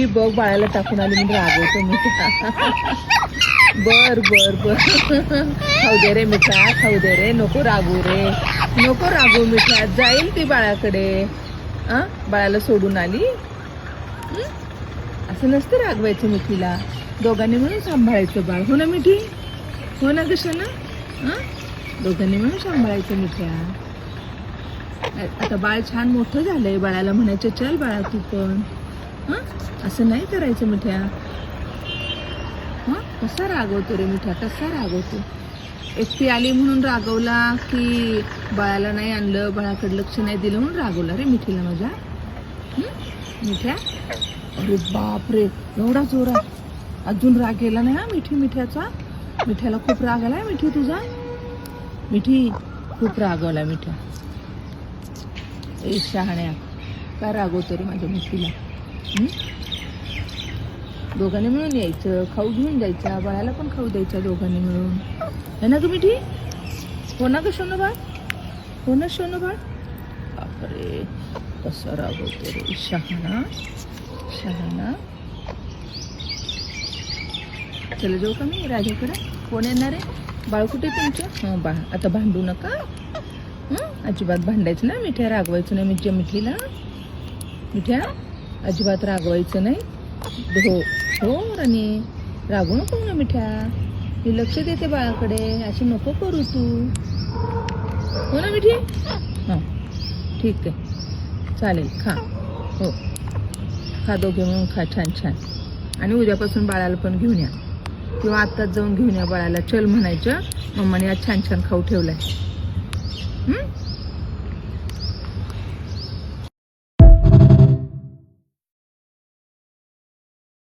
मी बघ बाळाला टाकून आली म्हणजे रागवतो मी. बर बर बर खाऊ दे रे मिठा, खाऊ दे रे, नको रागू रे, नको रागू मिठा, जाईल ती बाळाकडे. बाळाला सोडून आली. असं नसतं रागवायचं मिठीला, दोघांनी म्हणून सांभाळायचं बाळ. हो ना मिठी, हो ना कशाला. दोघांनी म्हणून सांभाळायचं मिठ्या. आता बाळ छान मोठं झालंय, बाळाला म्हणायचं चल बाळा तू पण. असं नाही करायचं मिठ्या. कसा रागवतो रे मिठा, कसा रागवतो. एकटी आली म्हणून रागवला की बाळाला नाही आणलं, बाळाकडे लक्ष नाही दिलं म्हणून रागवला रे मिठीला माझ्या. मिठ्या, अरे बाप रे, एवढा जोरात अजून राग गेला नाही. मिठी मिठ्याचा, मिठ्याला खूप राग आलाय मिठी तुझा. मिठी खूप रागवला मिठ्या. ए शहाण्या, काय रागवतो रे माझ्या मिठीला. दोघांनी मिळून यायचं, खाऊ घेऊन जायचा, बाळाला पण खाऊ द्यायचा दोघांनी मिळून. है ना ग मिठी, हो ना ग सोनं बाळ, हो ना सोनं बाळ. बापरे कसं रागवतो रे शहाणा, शहाणा. चला जाऊ का मी राजाकडे. कोण येणार आहे, बाळ कुठे तुमचं. बाळ आता भांडू नका. अजिबात भांडायचं ना मिठ्या, रागवायचं नाही मिठ्या मिठीला. मिठ्या अजिबात रागवायचं नाही. हो हो राणी, रागू नको ना मिठ्या, मी लक्ष देते बाळाकडे, अशी नको करू तू. हो ना मिठी. ठीक आहे चालेल, खा. हो खा, दोघे म्हणून खा छान छान. आणि उद्यापासून बाळाला पण घेऊन या, किंवा आत्ताच जाऊन घेऊन या बाळाला. चल म्हणायचं, मम्माने आज छान छान खाऊ ठेवलाय.